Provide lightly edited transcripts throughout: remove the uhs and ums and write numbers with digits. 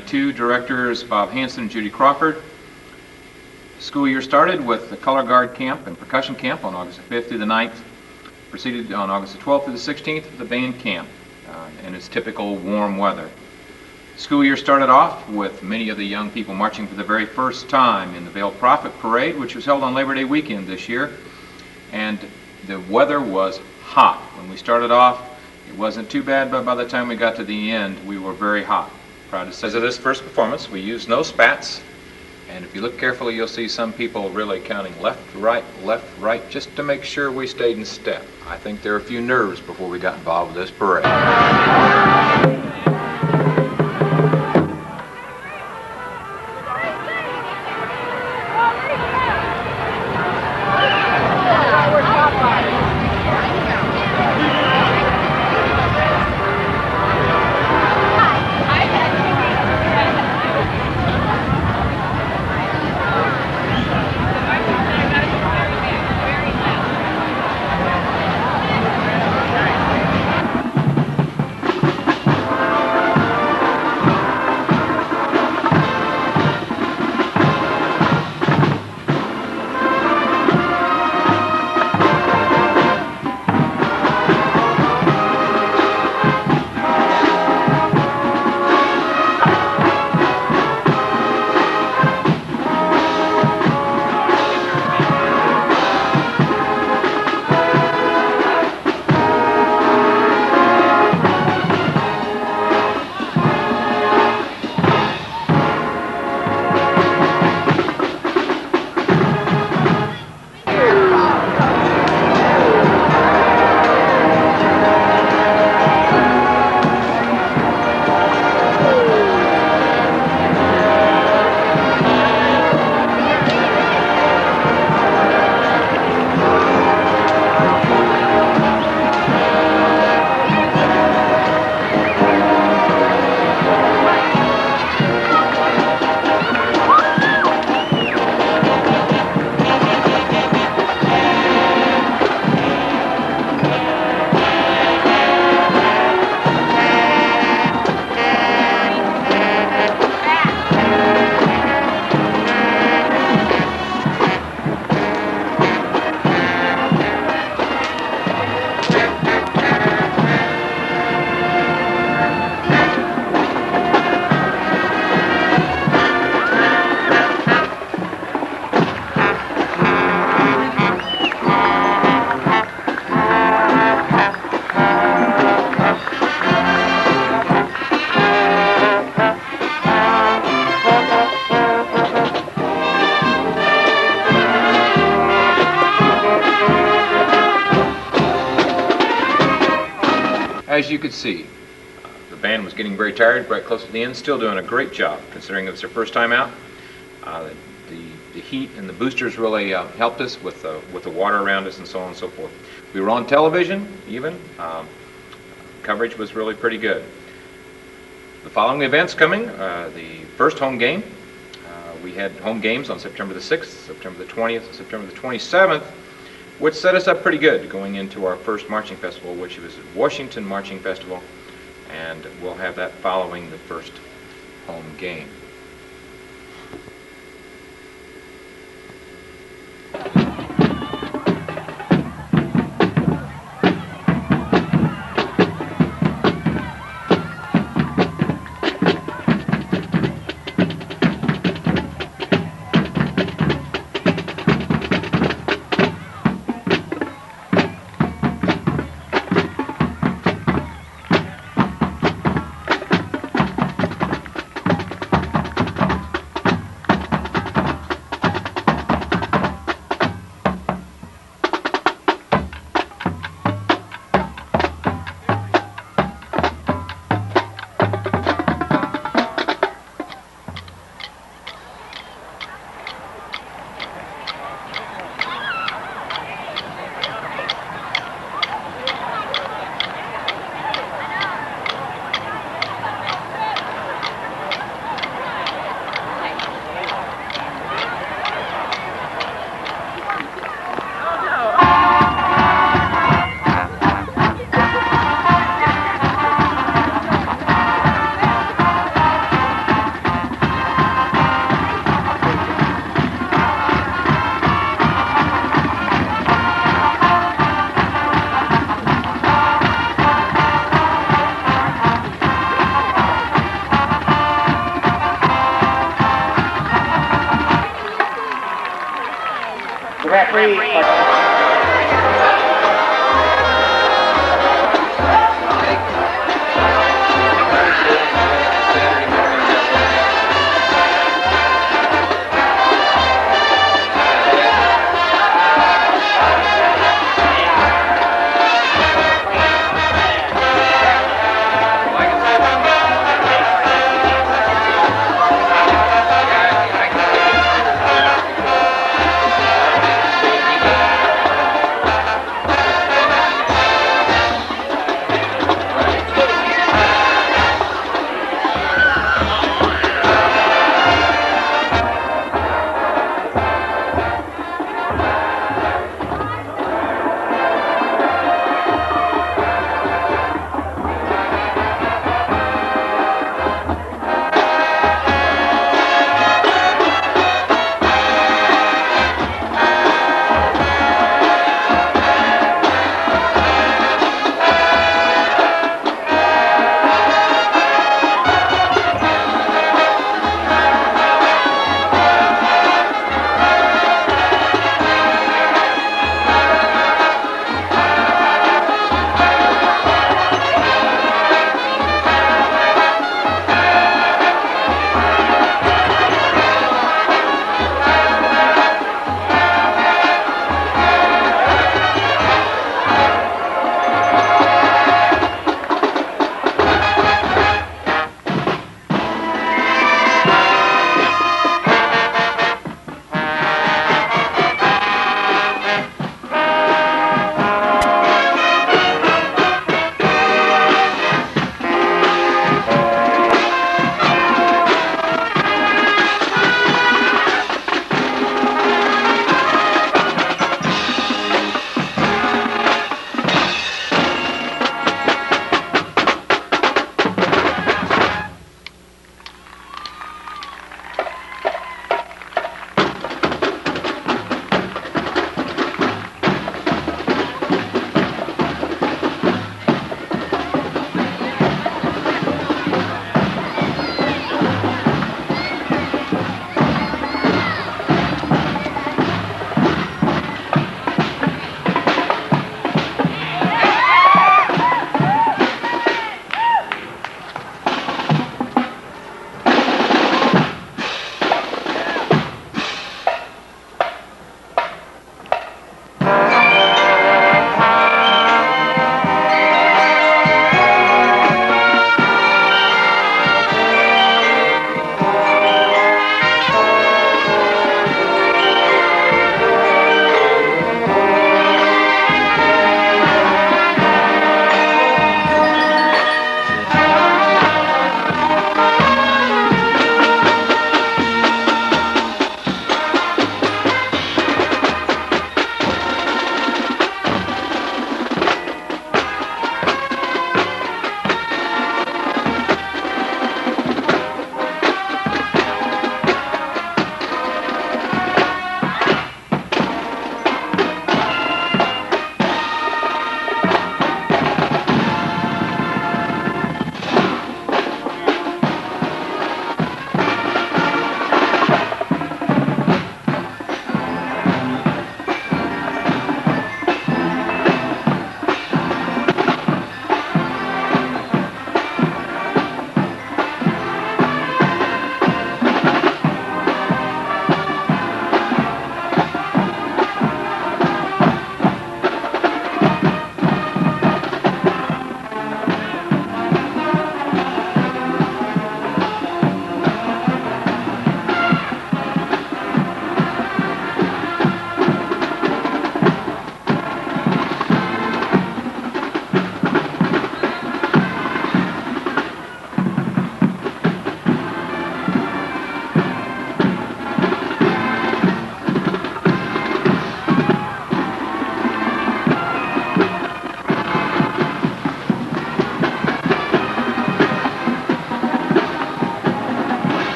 Two directors, Bob Hanson and Judy Crawford. School year started with the color guard camp and percussion camp on August 5th through the 9th. Proceeded on August 12th through the 16th with the band camp in its typical warm weather. School year started off with many of the young people marching for the very first time in the Veiled Prophet Parade, which was held on Labor Day weekend this year. And the weather was hot. When we started off, it wasn't too bad, but by the time we got to the end, we were very hot. Proud to say, as of this first performance, we used no spats. And if you look carefully, you'll see some people really counting left, right, just to make sure we stayed in step. I think there were a few nerves before we got involved with this parade. As you could see, the band was getting very tired right close to the end, still doing a great job considering it was their first time out. The heat and the boosters really helped us with the water around us and so on and so forth. We were on television even. Coverage was really pretty good. The following events coming, the first home game. We had home games on September the 6th, September the 20th, and September the 27th, which set us up pretty good going into our first marching festival, which was Washington Marching Festival, and we'll have that following the first home game.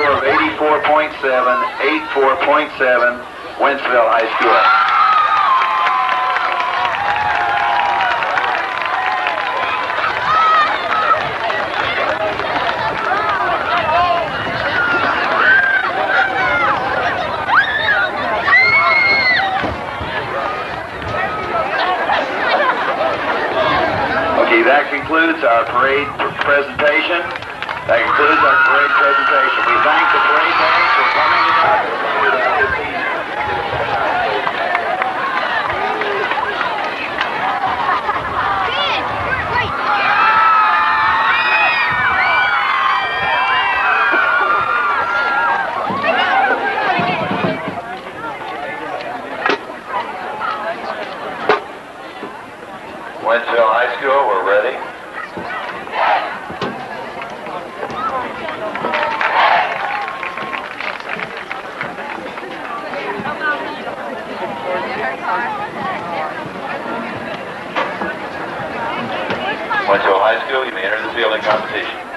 score of 84.7, Wentzville High School. Okay, that concludes our parade presentation. We thank the parade band for coming tonight. Wentzville High School, we're ready. Wentzville High School, you may enter the fielding competition.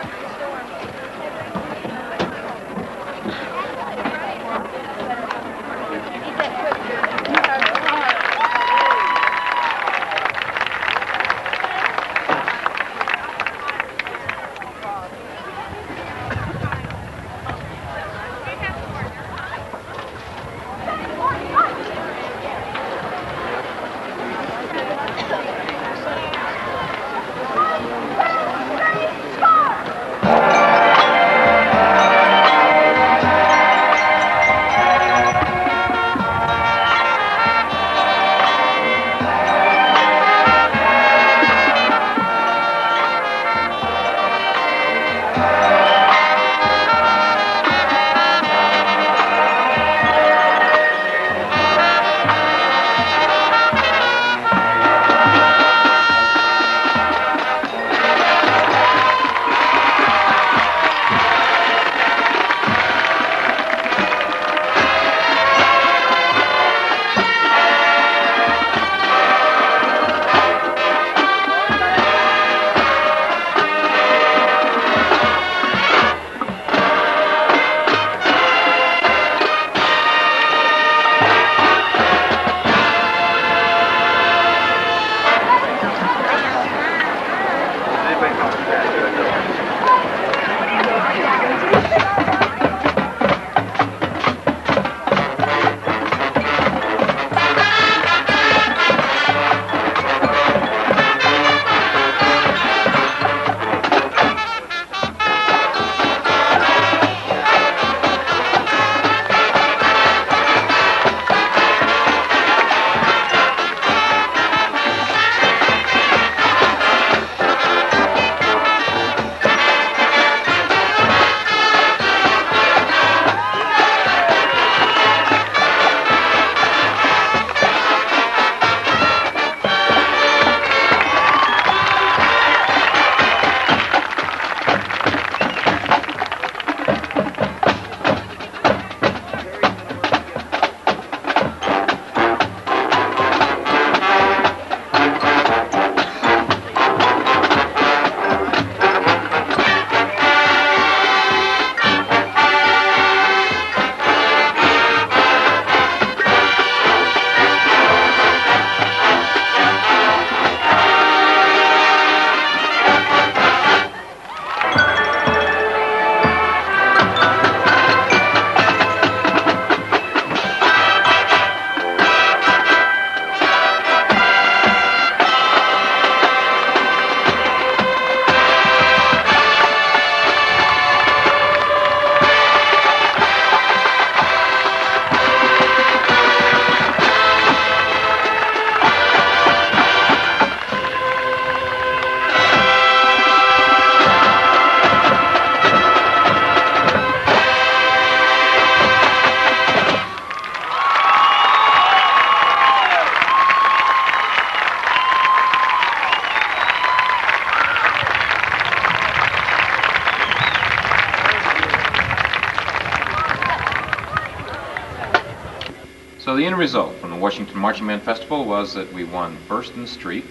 So the end result from the Washington Marching Band Festival was that we won first in the street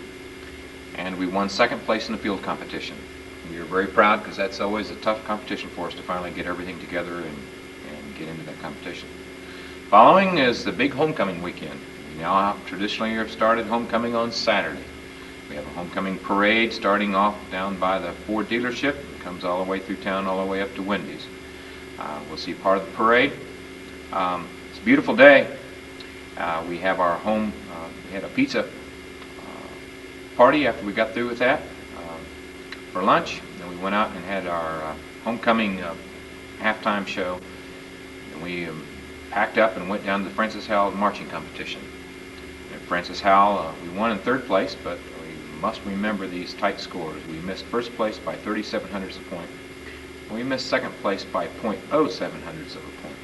and we won second place in the field competition. We are very proud because that's always a tough competition for us to finally get everything together and get into that competition. Following is the big homecoming weekend. We now traditionally have started homecoming on Saturday. We have a homecoming parade starting off down by the Ford dealership. It comes all the way through town, all the way up to Wendy's. We'll see part of the parade. It's a beautiful day. We have our we had a pizza party after we got through with that for lunch. Then we went out and had our homecoming halftime show. And we packed up and went down to the Francis Howell marching competition. At Francis Howell, we won in third place, but we must remember these tight scores. We missed first place by 37/100 of a point. And we missed second place by .07 hundredths of a point.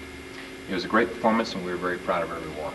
It was a great performance, and we were very proud of everyone.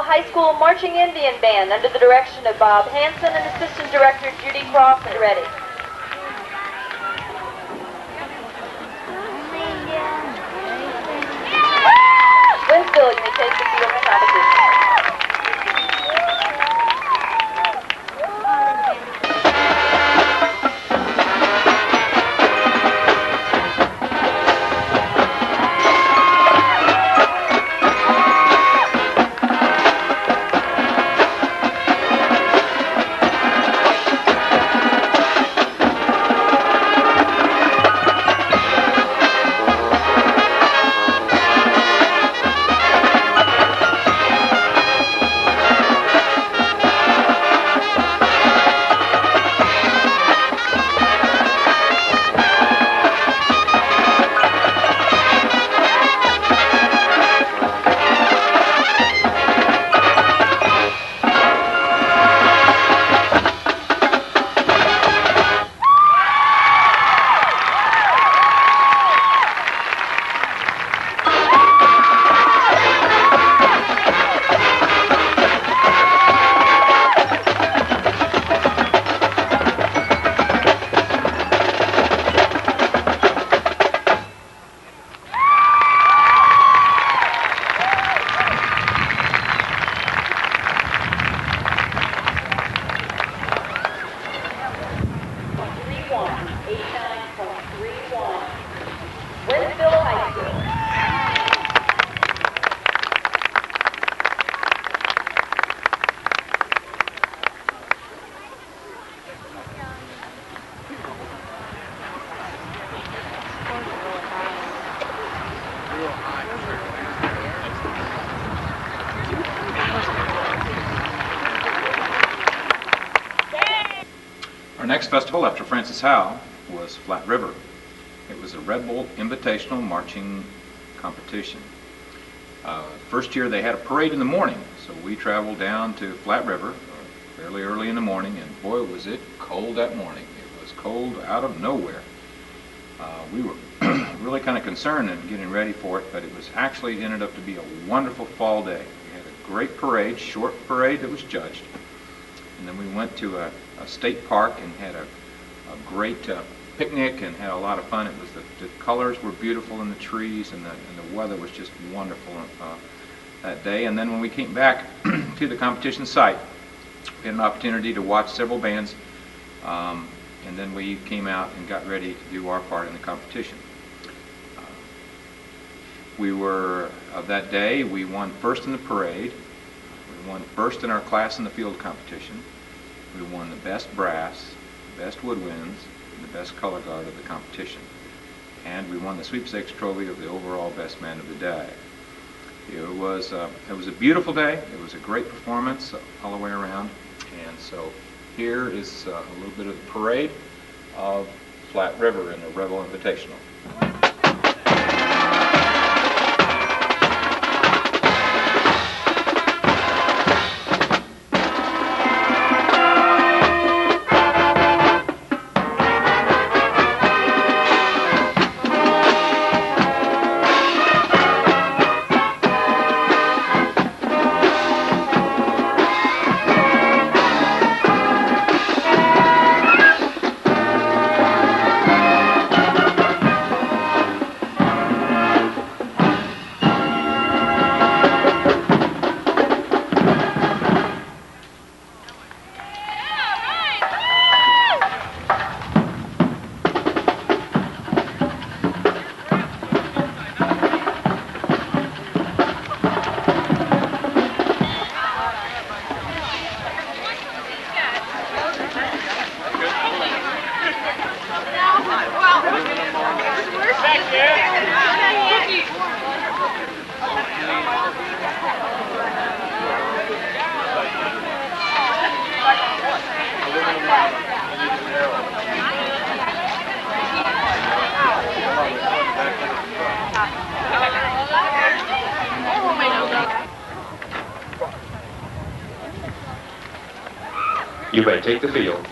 High School Marching Indian Band under the direction of Bob Hanson and Assistant Director Judy Crawford ready. Wentzville, you may take the field for competition. Wentzville High School. Our next festival after Francis Howe was Flat River. It was a Red Bull Invitational Marching Competition. First year they had a parade in the morning, so we traveled down to Flat River fairly early in the morning, and boy was it cold that morning. It was cold out of nowhere. We were really kind of concerned in getting ready for it, but it was actually ended up to be a wonderful fall day. We had a great parade, short parade that was judged, and then we went to a state park and had a great picnic and had a lot of fun. It was the colors were beautiful in the trees, and the weather was just wonderful that day. And then when we came back to the competition site, we had an opportunity to watch several bands, and then we came out and got ready to do our part in the competition. That day we won first in the parade, we won first in our class in the field competition, we won the best brass, best woodwinds, and the best color guard of the competition. And we won the sweepstakes trophy of the overall best man of the day. It was a beautiful day. It was a great performance all the way around. And so here is a little bit of the parade of Flat River in the Rebel Invitational. You may take the field.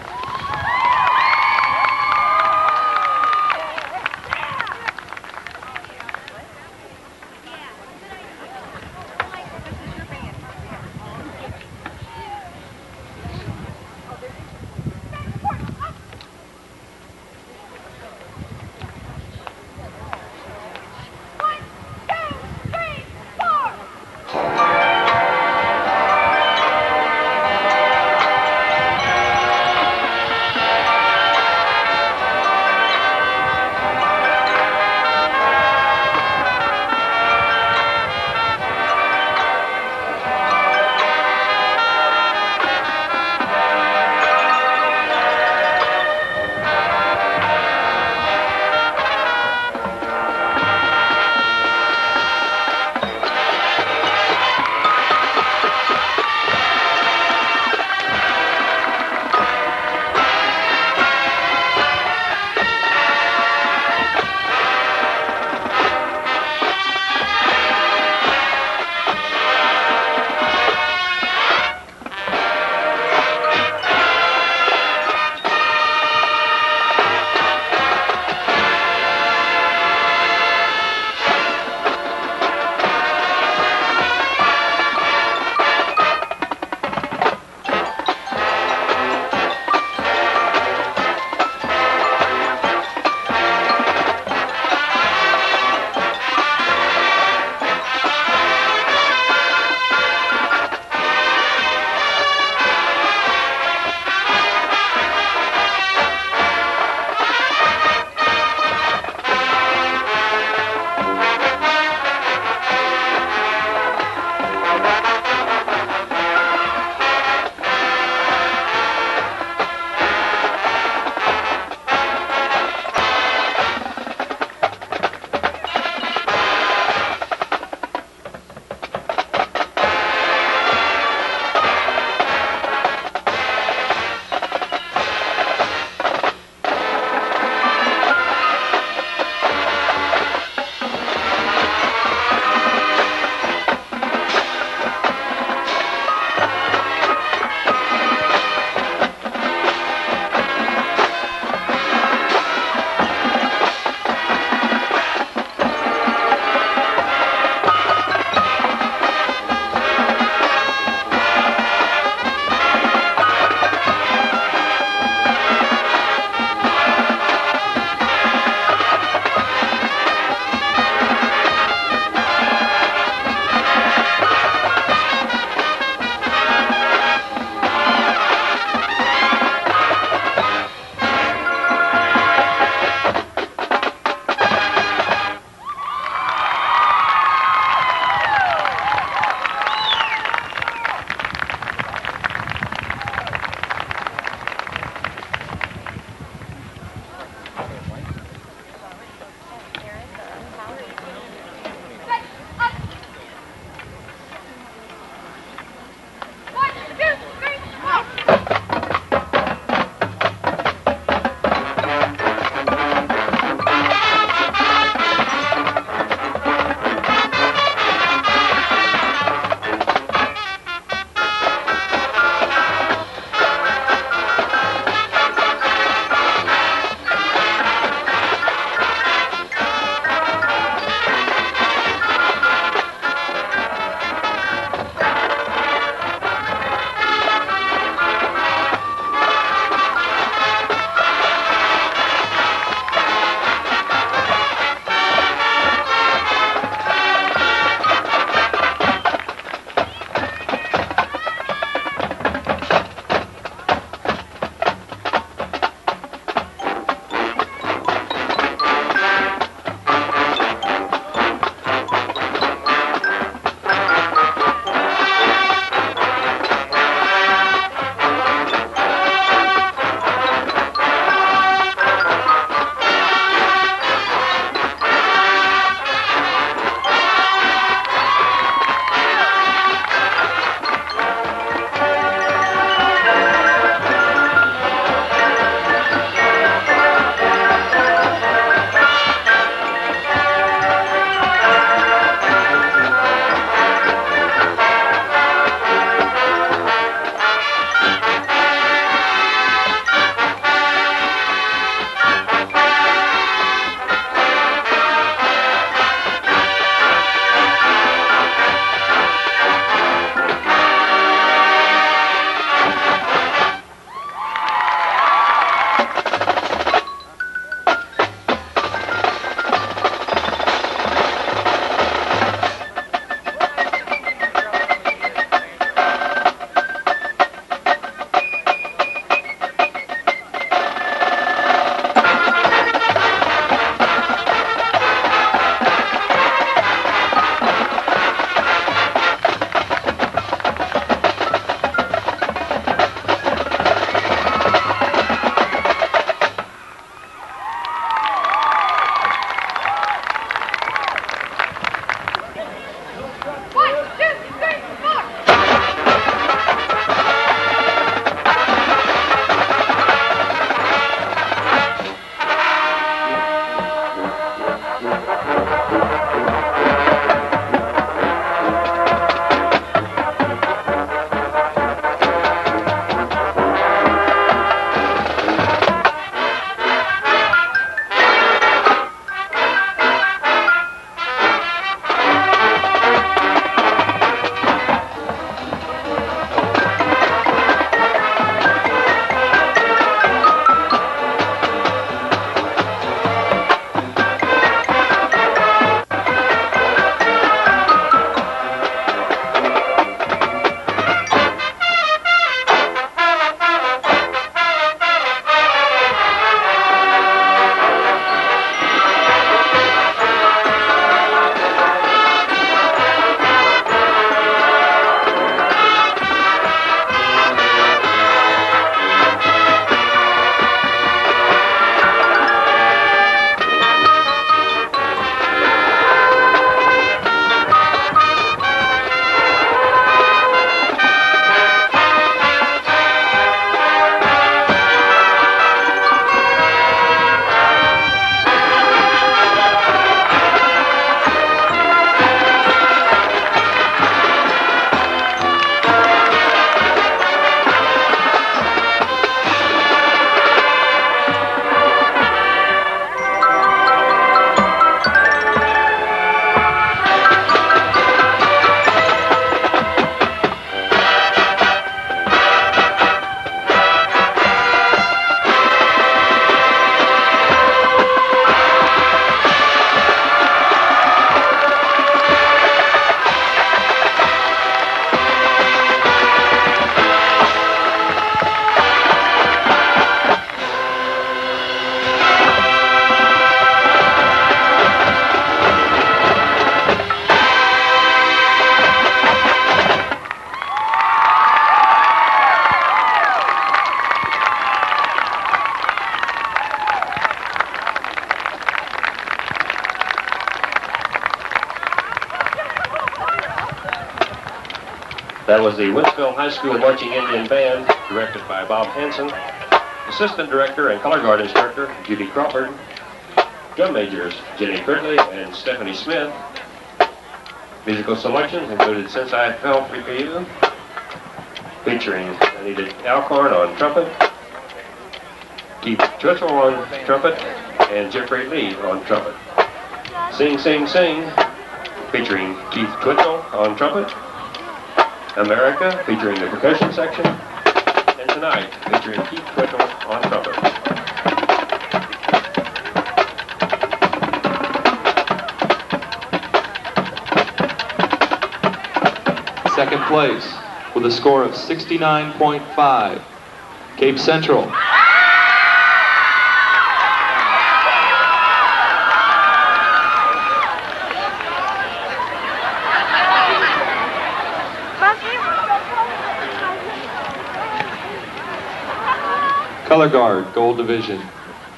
That was the Wentzville High School Marching Indian Band, directed by Bob Hanson. Assistant director and color guard instructor, Judy Crawford. Drum majors, Jenny Cridley and Stephanie Smith. Musical selections included Since I Fell for You, featuring Anita Alcorn on trumpet, Keith Twitchell on trumpet, and Jeffrey Lee on trumpet. Sing, Sing, Sing, featuring Keith Twitchell on trumpet. America, featuring the percussion section. And Tonight, featuring Keith Twitchell on trumpet. Second place with a score of 69.5, Cape Central. Color Guard, Gold Division.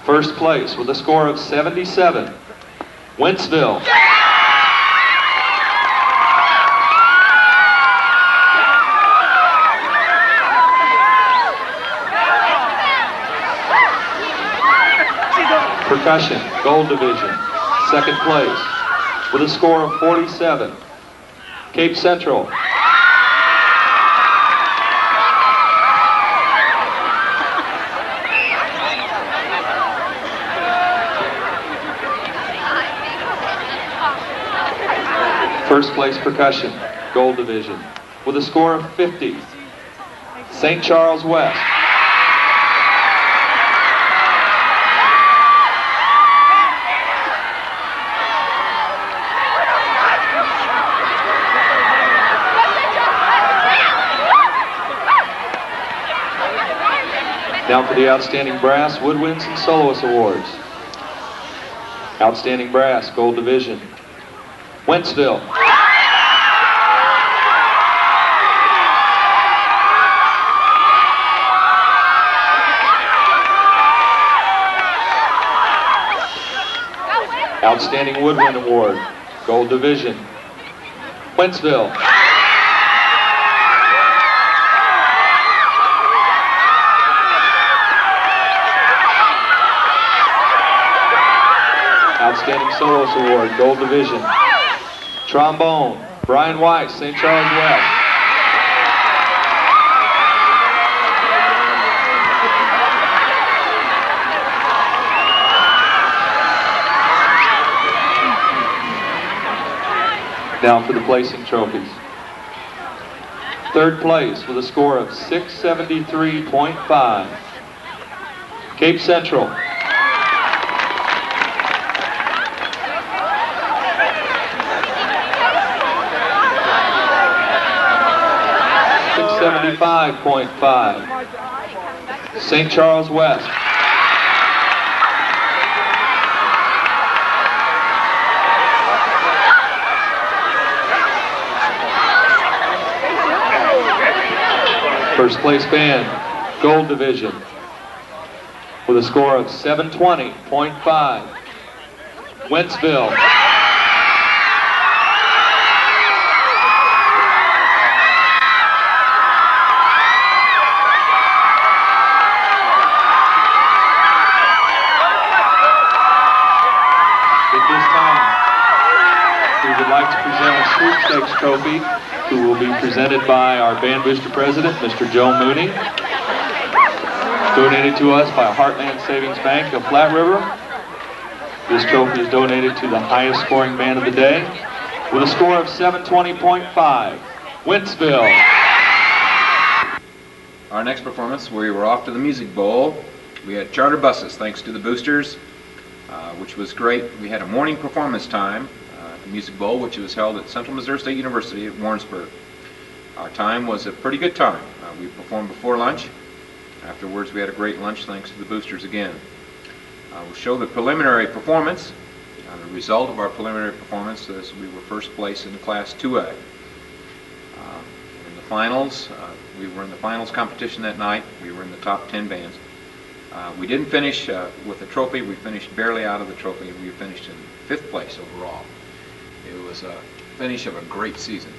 First place with a score of 77, Wentzville. Percussion, Gold Division. Second place with a score of 47, Cape Central. First place percussion, Gold Division, with a score of 50, St. Charles West. Now for the Outstanding Brass, Woodwinds, and Soloist Awards. Outstanding Brass, Gold Division, Wentzville. Outstanding Woodwind Award, Gold Division, Wentzville. Outstanding Soloist Award, Gold Division, Trombone, Brian Weiss, St. Charles West. Now for the placing trophies. Third place with a score of 673.5, Cape Central. $75.5, St. Charles West. First place band, Gold Division, with a score of 720.5, Wentzville. Sweepstakes trophy, who will be presented by our band booster president, Mr. Joe Mooney. Donated to us by Heartland Savings Bank of Flat River. This trophy is donated to the highest scoring band of the day with a score of 720.5, Wentzville. Our next performance, we were off to the Music Bowl. We had charter buses, thanks to the boosters, which was great. We had a morning performance time. Music Bowl, which was held at Central Missouri State University at Warrensburg. Our time was a pretty good time. We performed before lunch. Afterwards, we had a great lunch thanks to the boosters again. We'll show the preliminary performance. The result of our preliminary performance is we were first place in the Class 2A. In the finals, we were in the finals competition that night. We were in the top 10 bands. We didn't finish with a trophy. We finished barely out of the trophy. We finished in 5th place overall. It was a finish of a great season.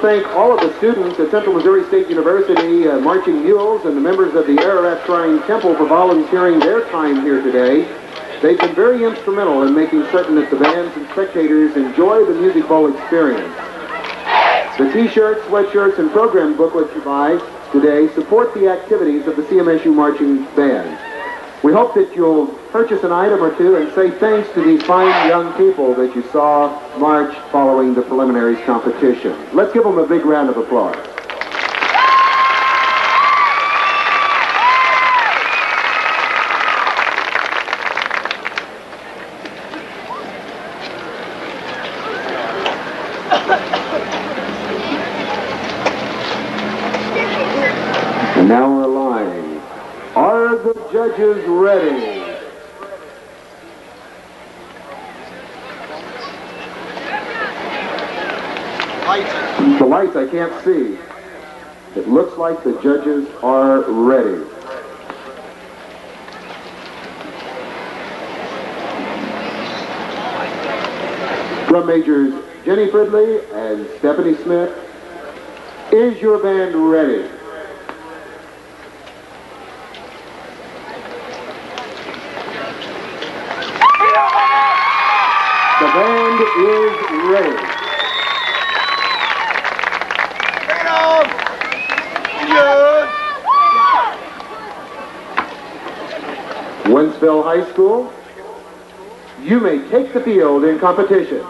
thank all of the students at Central Missouri State University, Marching Mules, and the members of the Ararat Shrine Temple for volunteering their time here today. They've been very instrumental in making certain that the bands and spectators enjoy the Music Bowl experience. The T-shirts, sweatshirts, and program booklets you buy today support the activities of the CMSU Marching Band. We hope that you'll purchase an item or two and say thanks to these fine young people that you saw march following the preliminaries competition. Let's give them a big round of applause. And now we're live. Are the judges ready? The lights I can't see. It looks like the judges are ready. Drum majors Jenny Fridley and Stephanie Smith, is your band ready? The band is ready. Wentzville High School, you may take the field in competition.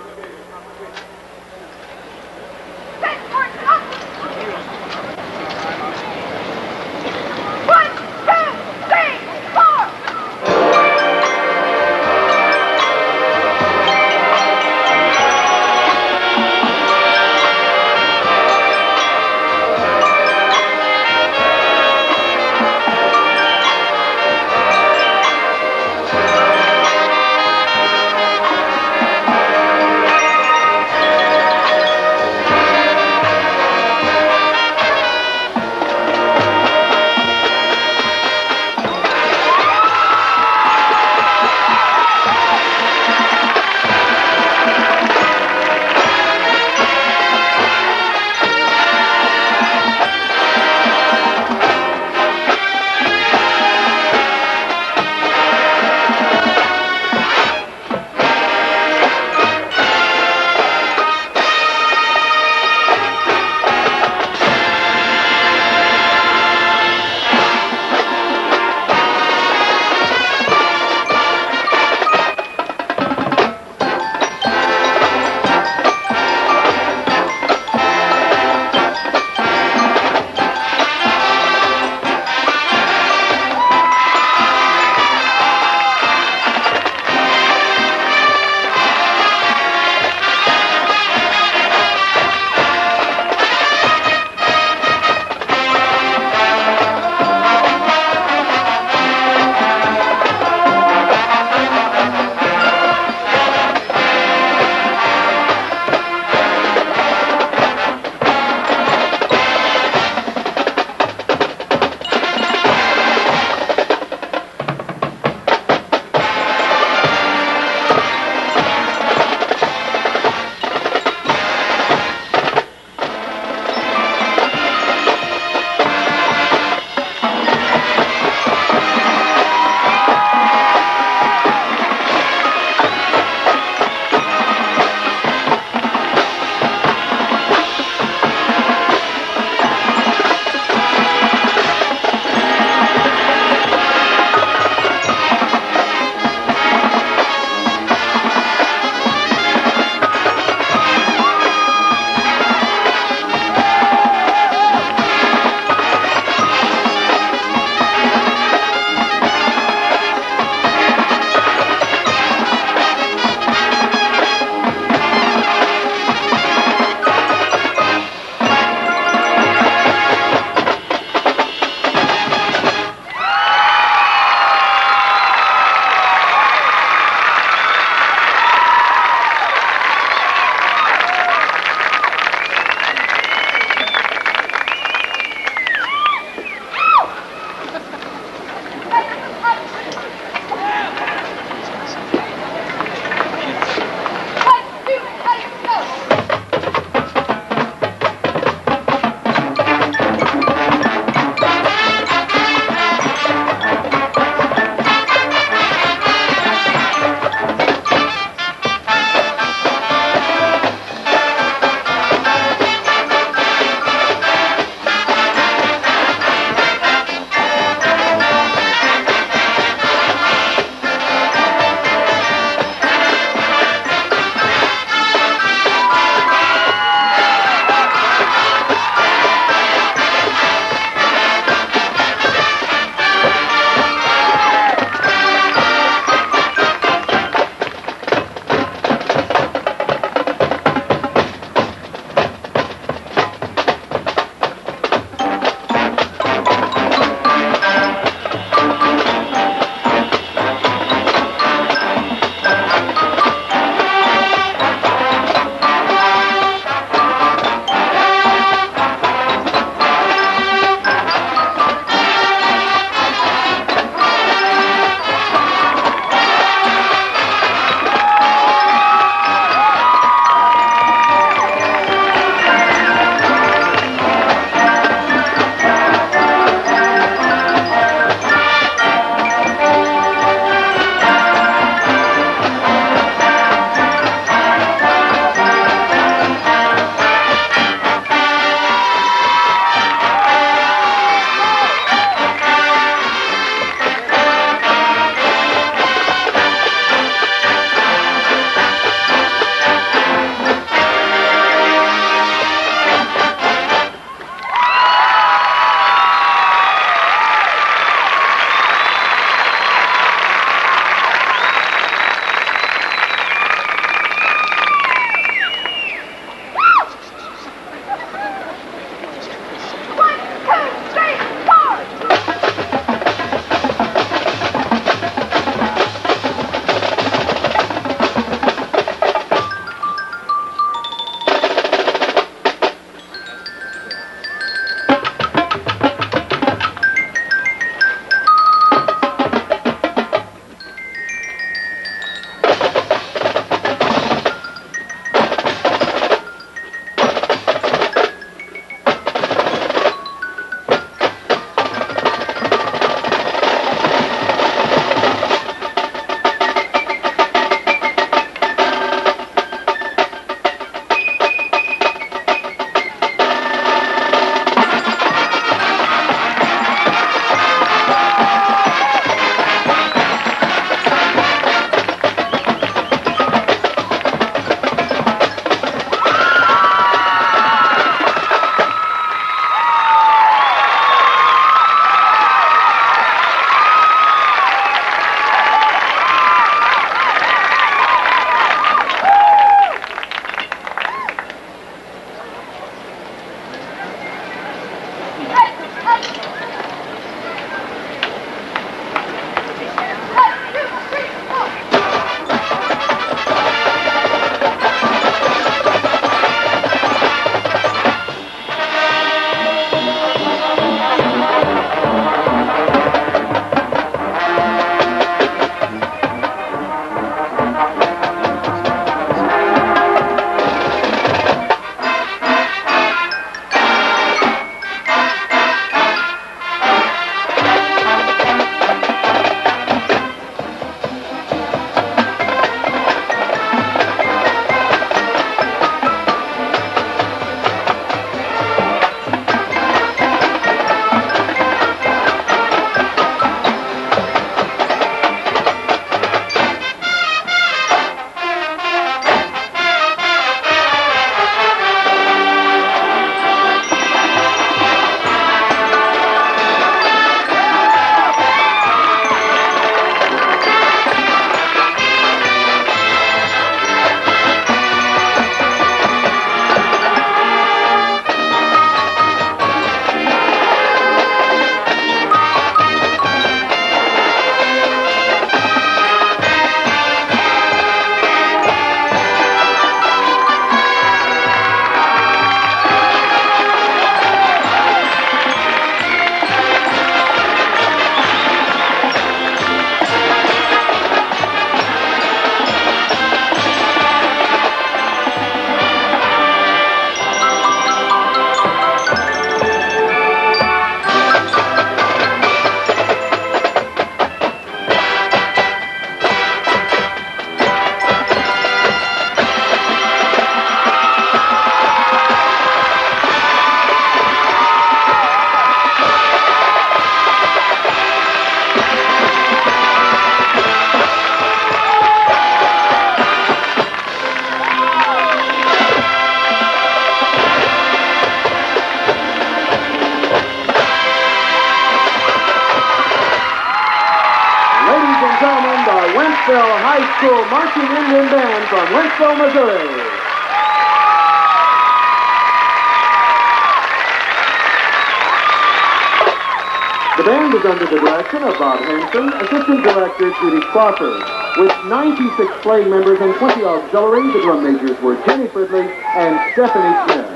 Wentzville High School Marching Indian Band from Wentzville, Missouri. The band is under the direction of Bob Hanson, Assistant Director Judy Crawford. With 96 playing members and 20 auxiliaries, the drum majors were Jenny Fridley and Stephanie Smith.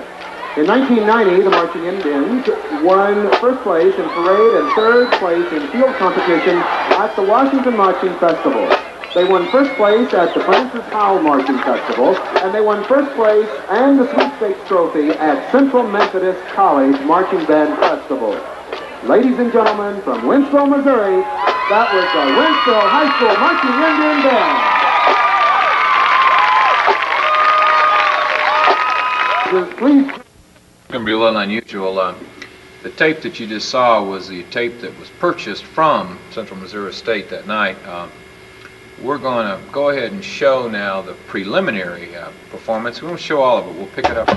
In 1990, the Marching Indians won first place in parade and third place in field competition at the Washington Marching Festival. They won first place at the Francis Howell Marching Festival, and they won first place and the sweepstakes trophy at Central Methodist College Marching Band Festival. Ladies and gentlemen, from Wentzville, Missouri, that was the Wentzville High School Marching Indian Band. Please. It's going to be a little unusual. The tape that you just saw was the tape that was purchased from Central Missouri State that night. We're going to go ahead and show now the preliminary performance. We won't show all of it. We'll pick it up.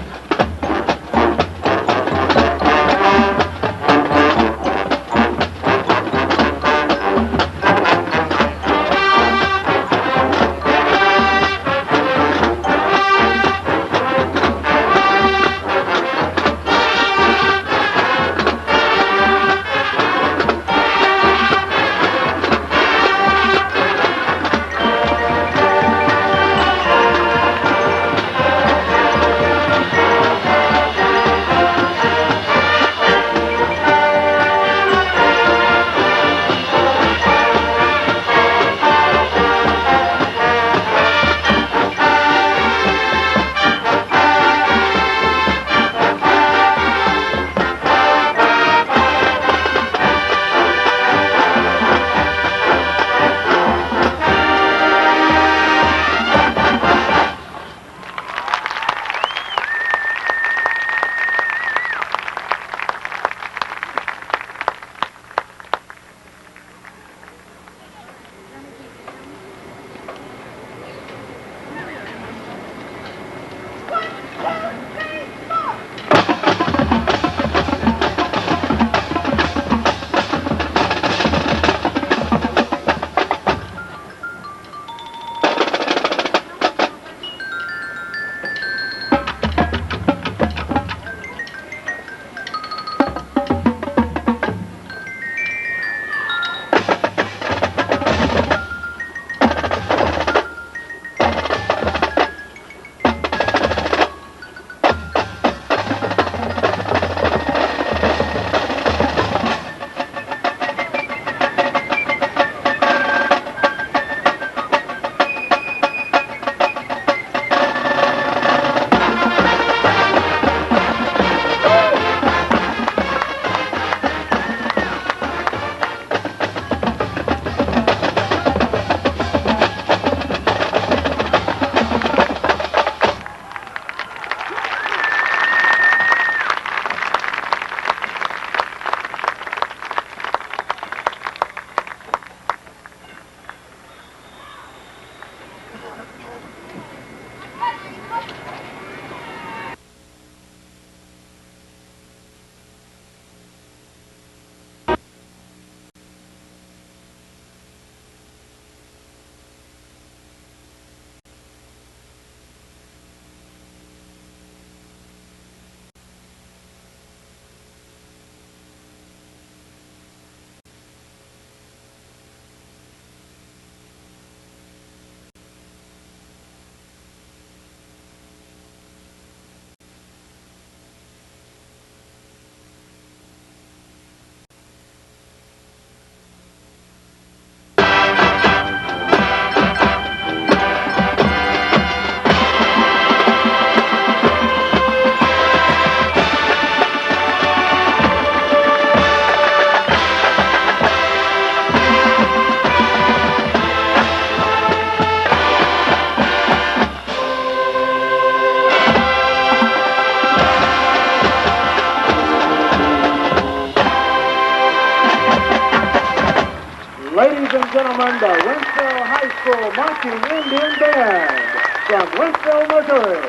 Ladies and gentlemen, the Wentzville High School Marching Indian Band from Wentzville, Missouri.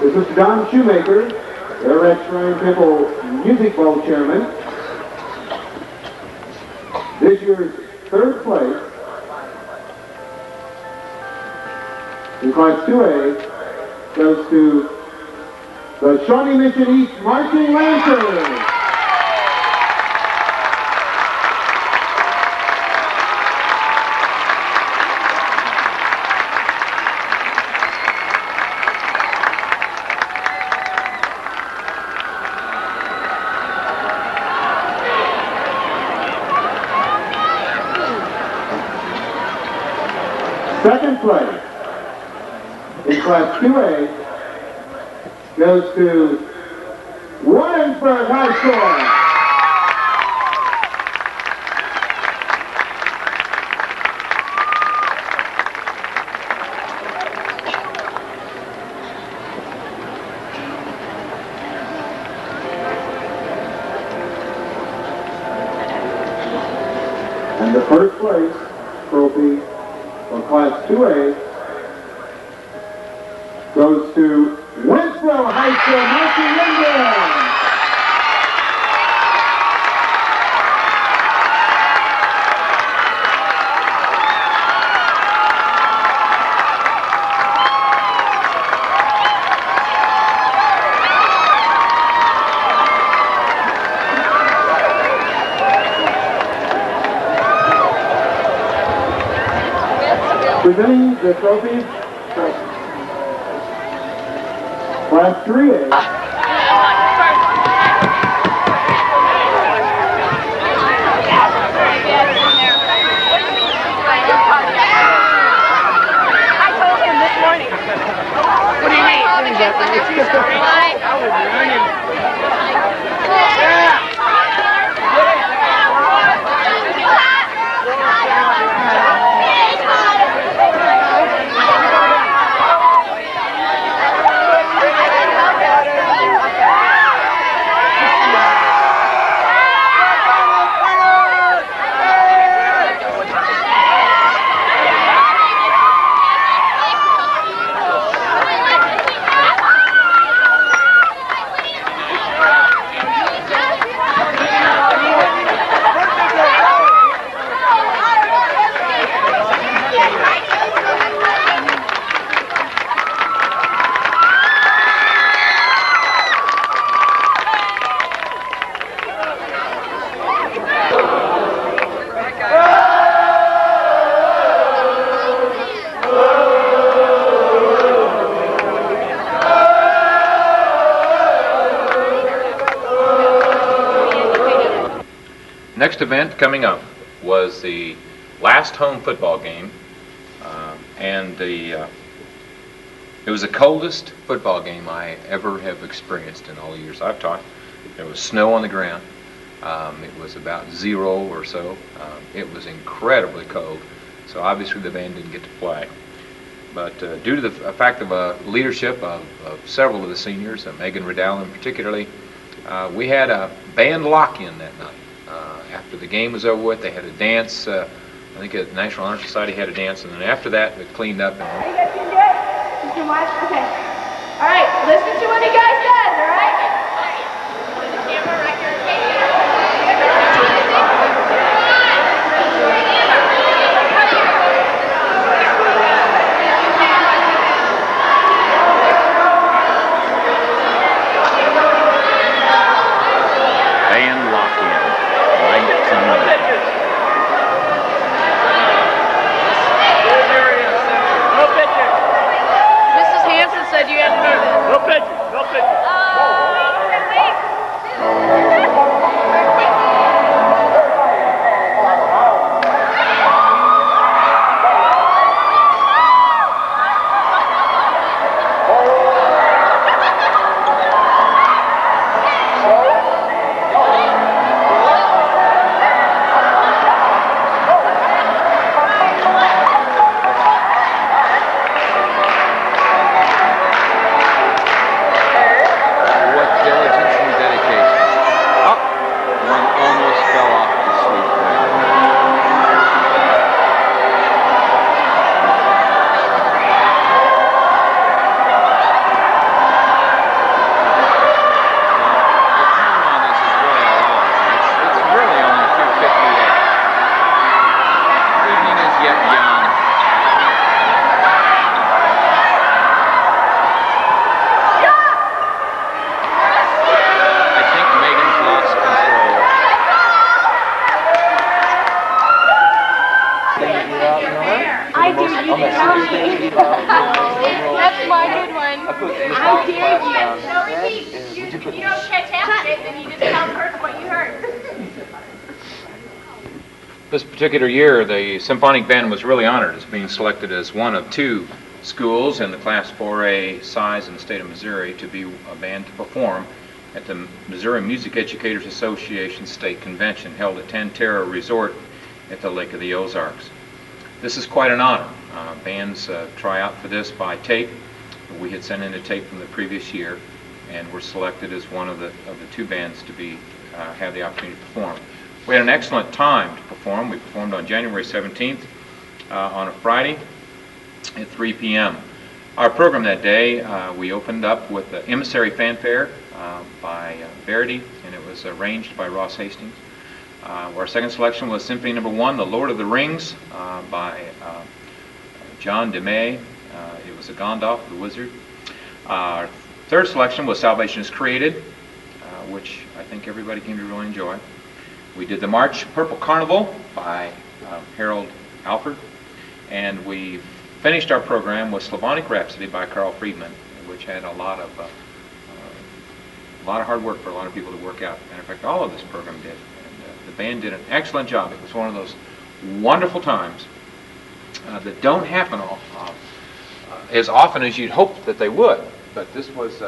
This is Mr. Don Shoemaker, Ararat Shrine Temple Music Bowl Chairman. This year's third place In Class 2A goes to the Shawnee Mission East Marching Lancers. Second place in Class 2A goes to Wentzville High School. And the first place trophy for Class 2A goes to Wentzville High School Marching Indians. Presenting the trophies, Class 3A. I told him this morning. What do you mean? I was running. Next event coming up was the last home football game, and it was the coldest football game I ever have experienced in all the years I've taught. There was snow on the ground. It was about 0 or so. It was incredibly cold, so obviously the band didn't get to play. But due to the fact of leadership of several of the seniors, Megan Riddell in particularly, we had a band lock-in that night. After the game was over with, they had a dance. I think the National Honor Society had a dance, and then after that, they cleaned up. Are you guys gonna do it? You can watch? Okay. All right, listen to what he guys says, all right? Band lock-in. Mrs. Hanson said you had to do this. No pictures, no pictures. That's my good one. How dare you? No, repeat. You don't catch half of it, then you just tell the person what you heard. This particular year, the symphonic band was really honored as being selected as one of 2 schools in the Class 4A size in the state of Missouri to be a band to perform at the Missouri Music Educators Association State Convention held at Tantera Resort at the Lake of the Ozarks. This is quite an honor. Bands try out for this by tape. We had sent in a tape from the previous year and were selected as one of the 2 bands to be have the opportunity to perform. We had an excellent time to perform. We performed on January 17th on a Friday at 3 p.m. Our program that day, we opened up with the Emissary Fanfare by Verity, and it was arranged by Ross Hastings. Our second selection was Symphony No. 1, The Lord of the Rings, by John DeMay. It was a Gandalf, the Wizard. Our third selection was Salvation is Created, which I think everybody came to really enjoy. We did the March Purple Carnival by Harold Alford, and we finished our program with Slavonic Rhapsody by Carl Friedman, which had a lot of hard work for a lot of people to work out. Matter of fact, all of this program did. And the band did an excellent job. It was one of those wonderful times that don't happen as often as you'd hope that they would. But this was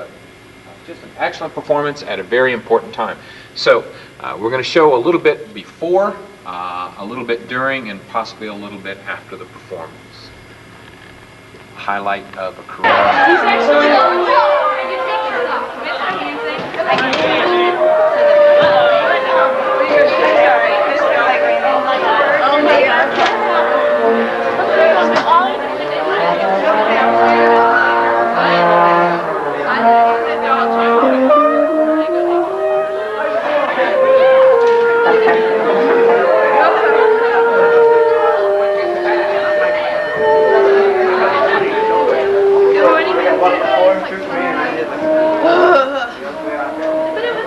just an excellent performance at a very important time. So we're going to show a little bit before, a little bit during, and possibly a little bit after the performance. Highlight of a career. But it was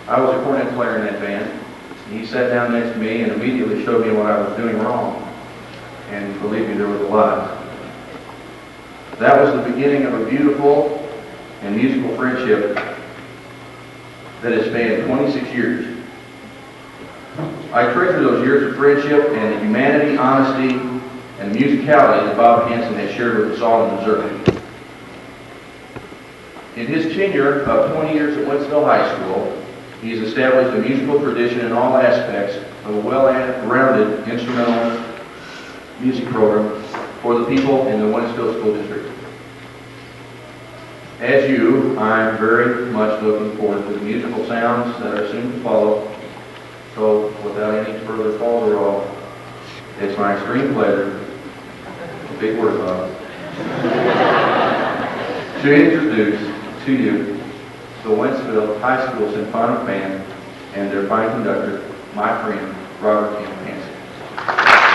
I was a cornet player in that band. He sat down next to me and immediately showed me what I was doing wrong. And believe me, there was a lot. That was the beginning of a beautiful and musical friendship that has spanned 26 years. I treasure those years of friendship and the humanity, honesty, and musicality that Bob Hanson has shared with us all in Missouri. In his tenure of 20 years at Wentzville High School, he has established a musical tradition in all aspects of a well-rounded instrumental music program for the people in the Wentzville School District. As you, I'm very much looking forward to the musical sounds that are soon to follow. So, without any further falderall, it's my extreme pleasure, big word, Bob, to introduce to you the Wentzville High School Symphonic Band and their fine conductor, my friend, Robert M. Hanson.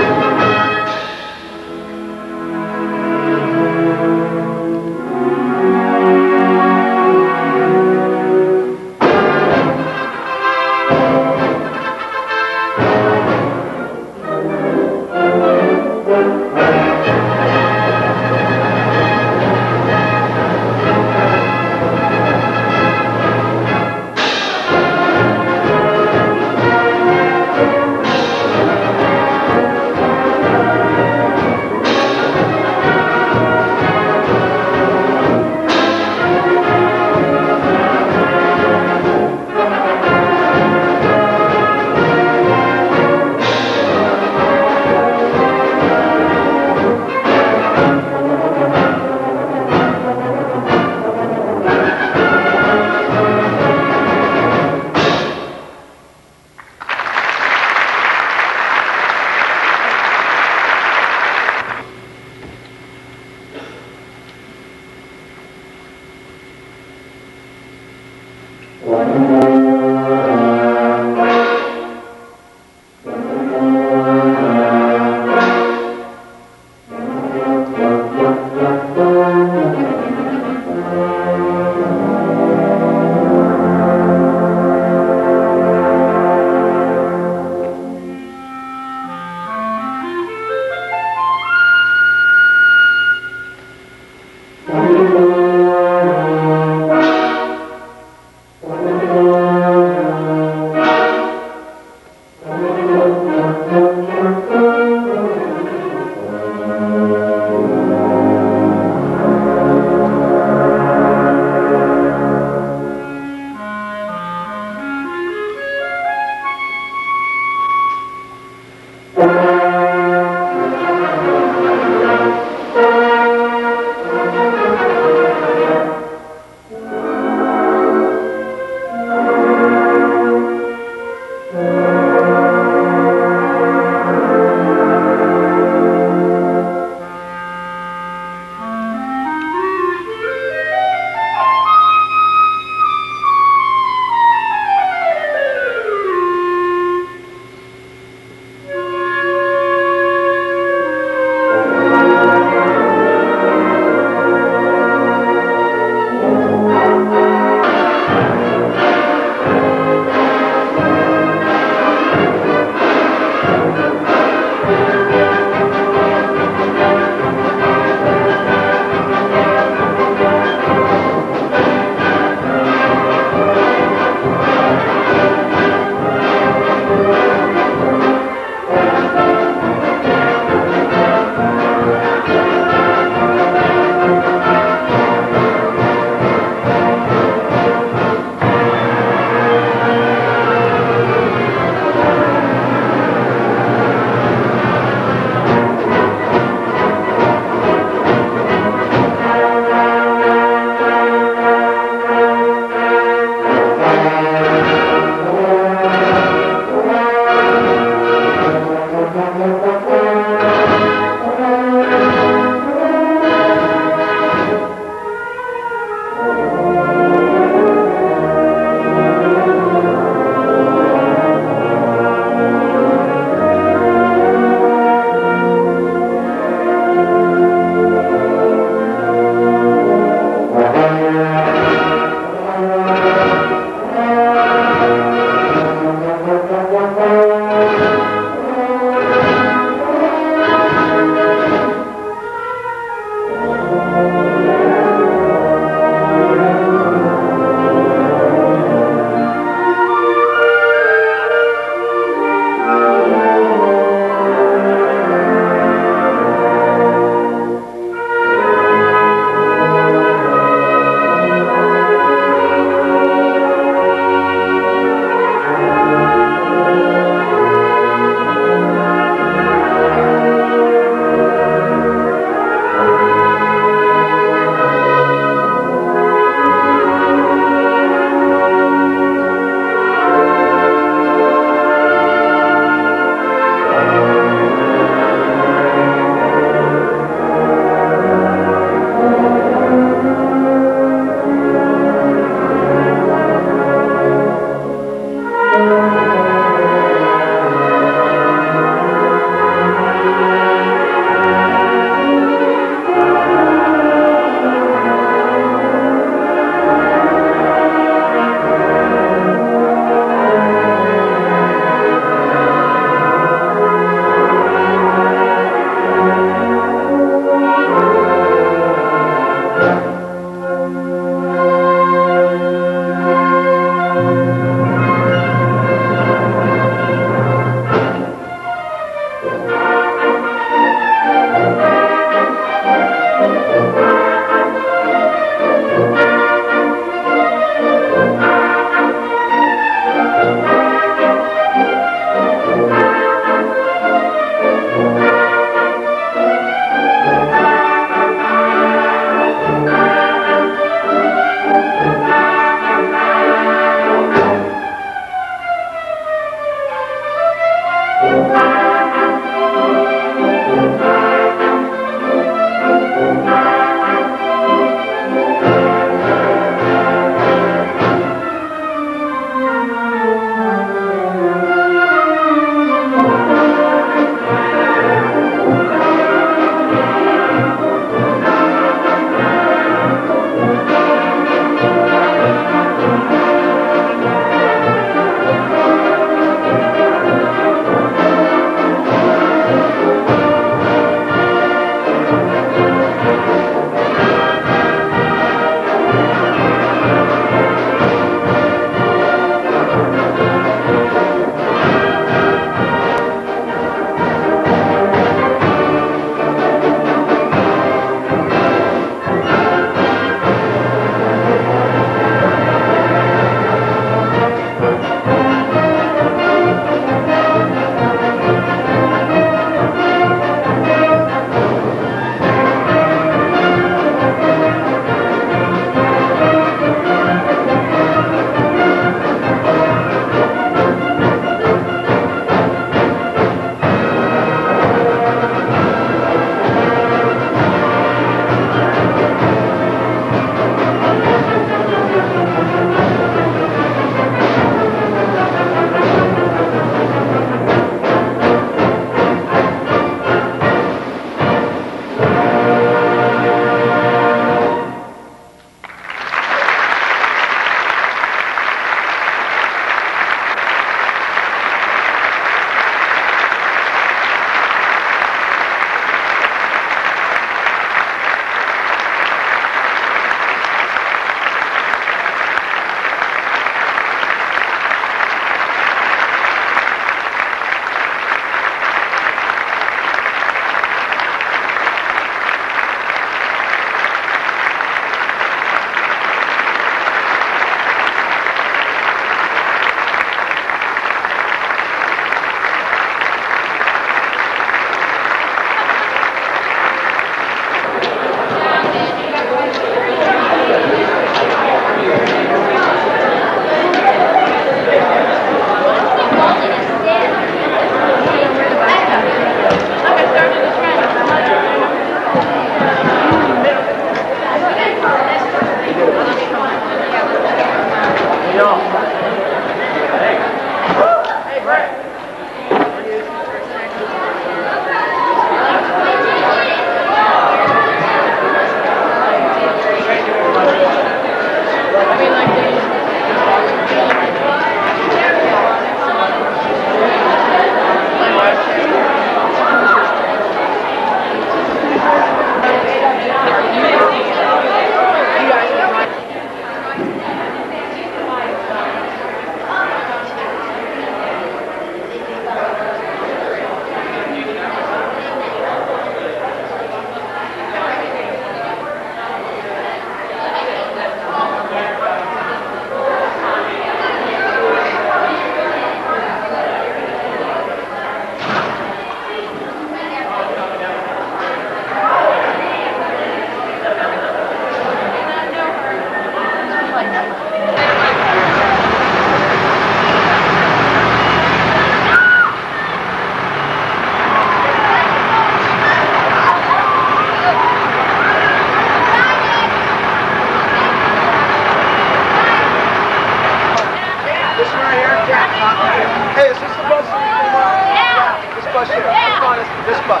This bus.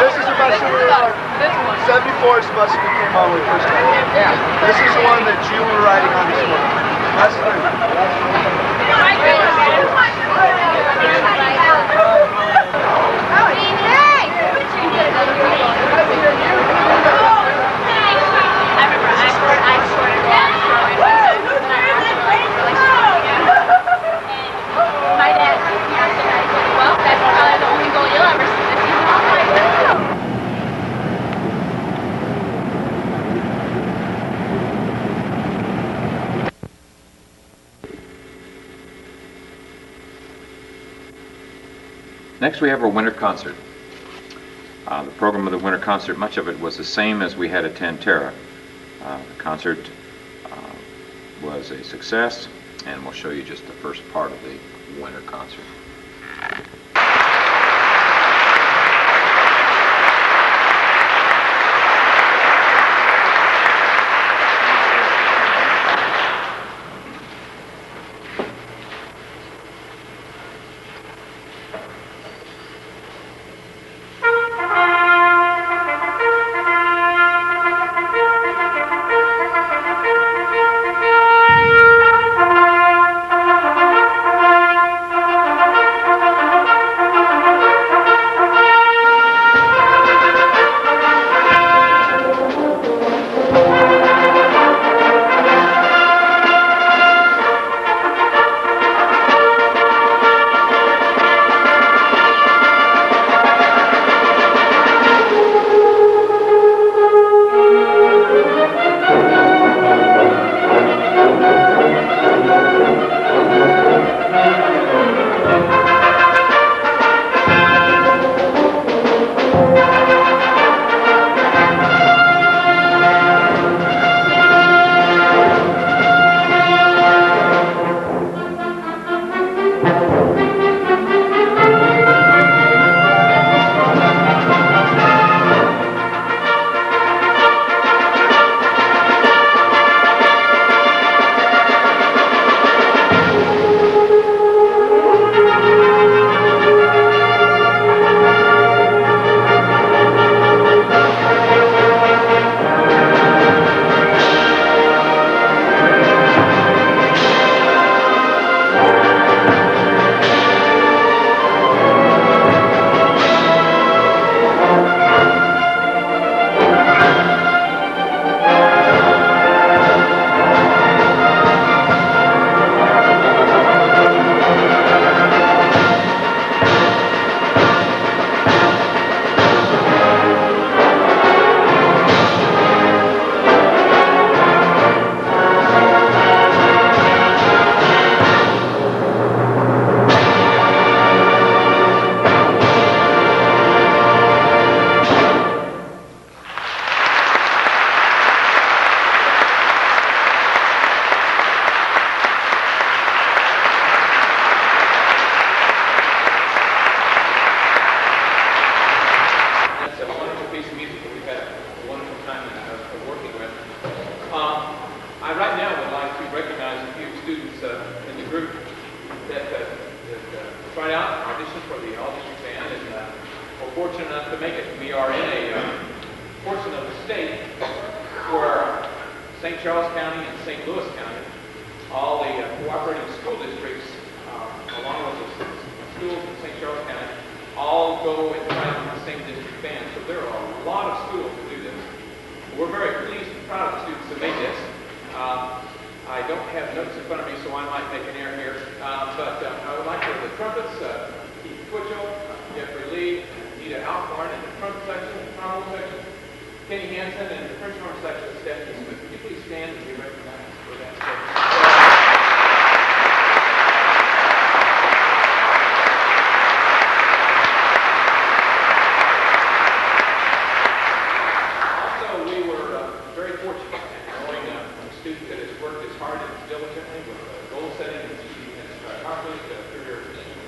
This is the bus that we were on. 74 is the bus that we came on when we first got here. Yeah. This is the one that you were riding on this morning. That's Next, we have our winter concert. The program of the winter concert, much of it was the same as we had at Tantera. The concert was a success, and we'll show you just the first part of the winter concert.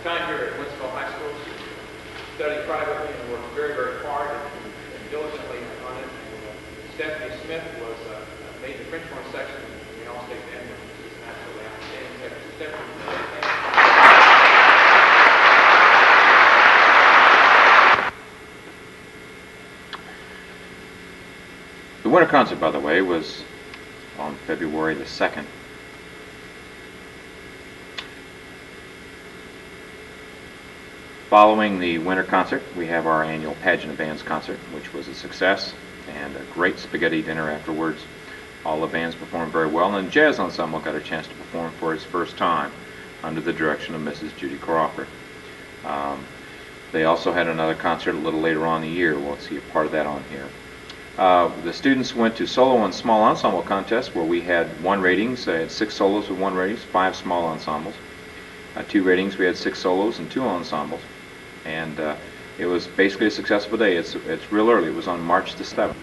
Time here at Wentzville High School, studied privately and worked very, very hard and diligently on it. And, Stephanie Smith was made the French horn section in the All-State Band, which is an absolutely outstanding section. Stephanie, winter concert, by the way, was on February the 2nd. Following the winter concert, we have our annual Pageant of Bands concert, which was a success, and a great spaghetti dinner afterwards. All the bands performed very well, and the jazz ensemble got a chance to perform for its first time under the direction of Mrs. Judy Crawford. They also had another concert a little later on in the year. We'll see a part of that on here. The students went to solo and small ensemble contests where we had 1 ratings. I had 6 solos with 1 ratings, 5 small ensembles. 2 ratings, we had 6 solos and 2 ensembles. And it was basically a successful day. It's real early. It was on March the 7th.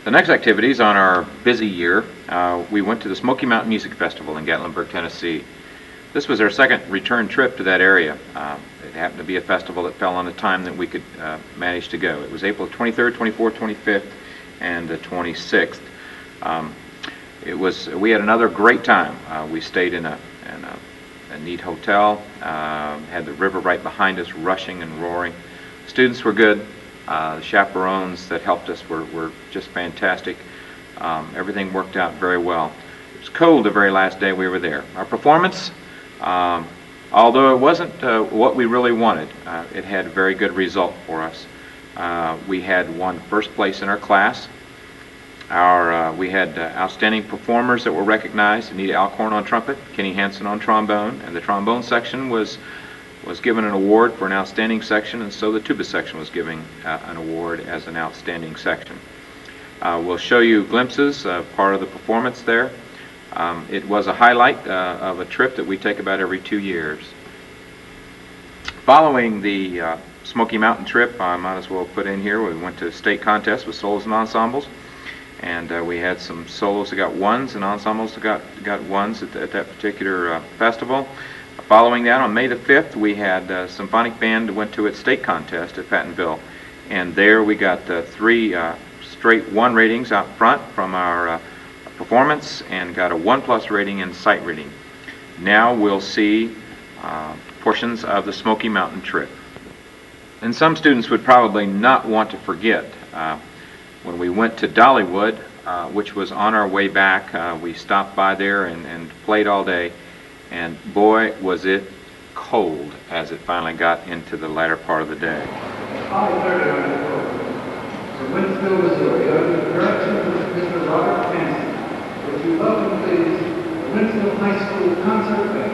The next activities on our busy year, we went to the Smoky Mountain Music Festival in Gatlinburg, Tennessee. This was our second return trip to that area. It happened to be a festival that fell on a time that we could manage to go. It was April 23rd, 24th, 25th, and the 26th. We had another great time. We stayed in a neat hotel, had the river right behind us, rushing and roaring. Students were good. The chaperones that helped us were just fantastic. Everything worked out very well. It was cold the very last day we were there. Our performance, although it wasn't what we really wanted, it had a very good result for us. We had won first place in our class. We had outstanding performers that were recognized: Anita Alcorn on trumpet, Kenny Hansen on trombone, and the trombone section was given an award for an outstanding section, and so the tuba section was giving an award as an outstanding section. We'll show you glimpses of part of the performance there. It was a highlight of a trip that we take about every 2 years. Following the Smoky Mountain trip, I might as well put in here, we went to state contests with solos and ensembles, and we had some solos that got ones and ensembles that got ones at that particular festival. Following that, on May the 5th, we had symphonic band went to its state contest at Pattonville, and there we got 3 straight 1 ratings out front from our performance, and got a 1+ rating in sight reading. Now we'll see portions of the Smoky Mountain trip. And some students would probably not want to forget when we went to Dollywood, which was on our way back. We stopped by there and played all day. And boy, was it cold as it finally got into the latter part of the day. From Wentzville, Missouri, under the direction of Mr. Robert Hansen, would you welcome, please, the Wentzville High School Concert Band.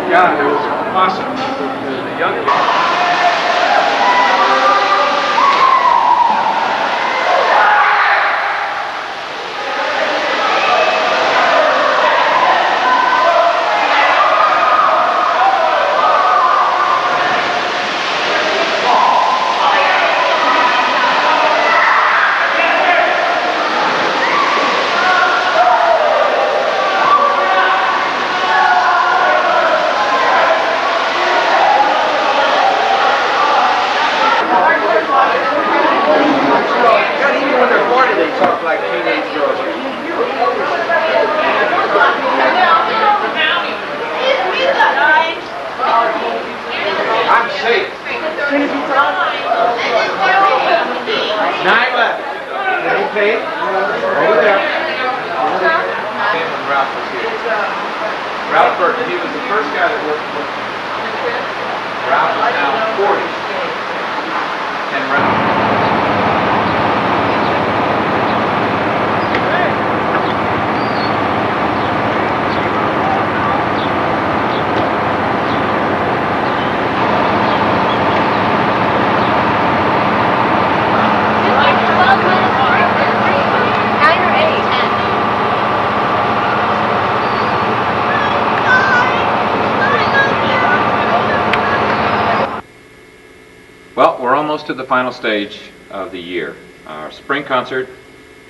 Yeah, it was awesome. The young kids. I'm safe. 9-11. Okay. Over there. Came when Ralph was here. Ralph Burton, he was the first guy that worked with me. Ralph is now 40. And Ralph. Well, we're almost to the final stage of the year. Our spring concert,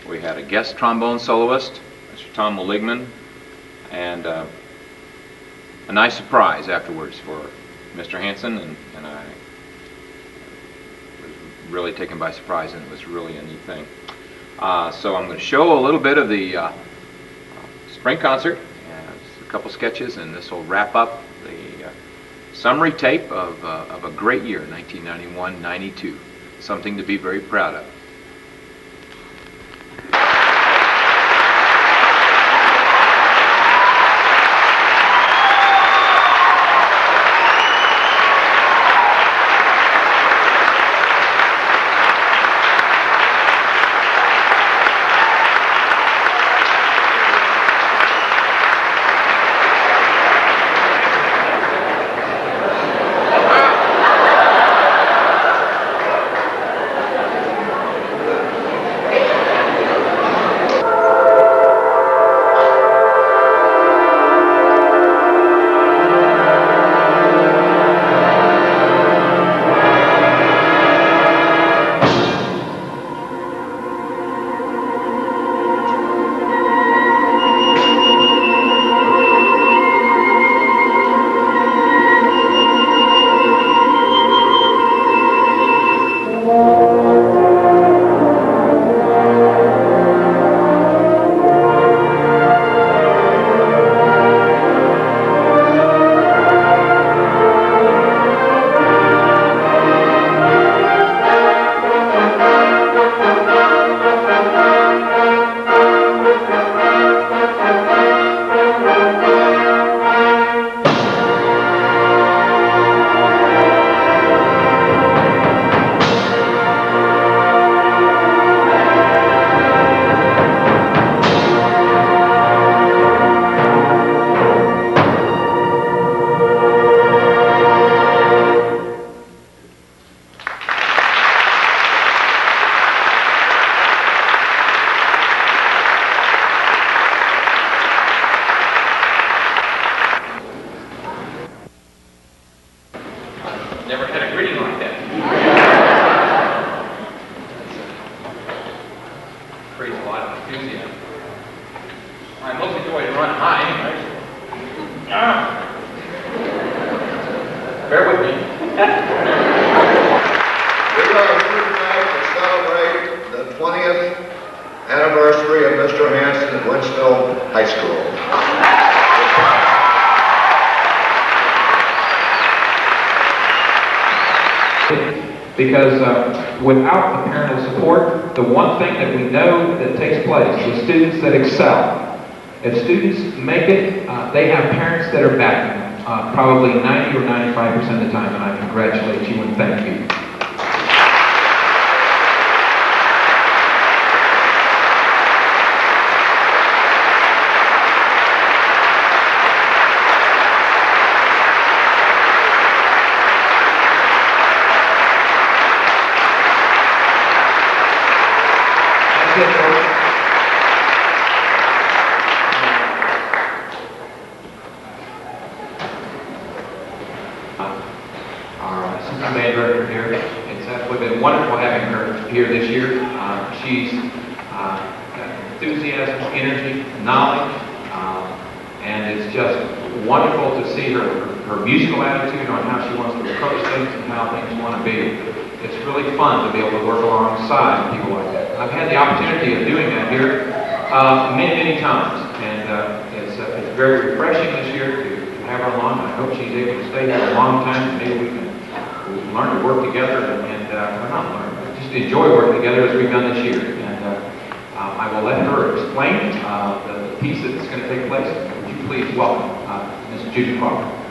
we had a guest trombone soloist, Mr. Tom Willigman, and a nice surprise afterwards for Mr. Hanson, and I was really taken by surprise, and it was really a neat thing. So I'm going to show a little bit of the spring concert, and a couple sketches, and this will wrap up the summary tape of a great year, 1991-92. Something to be very proud of. Never had a greeting like that. Creates a lot of enthusiasm. I'm looking for a way to run high anyway. Bear with me. We are here tonight to celebrate the 20th anniversary of Mr. Hanson at Wentzville High School. Because without the parental support, the one thing that we know that takes place with students that excel, if students make it, they have parents that are backing them, probably 90 or 95% of the time, and I congratulate you and thank you. Our assistant band director here. It's absolutely been wonderful having her here this year. She's got enthusiasm, energy, knowledge, and it's just wonderful to see her musical attitude on how she wants to approach things and how things want to be. It's really fun to be able to work alongside people like that. I've had the opportunity of doing that here many times, and it's very refreshing this year to have her along. I hope she's able to stay here a long time, and maybe we can learn to work together and not learn, but just enjoy working together as we've done this year. And I will let her explain the piece that's going to take place. Would you please welcome Ms. Judy Crawford.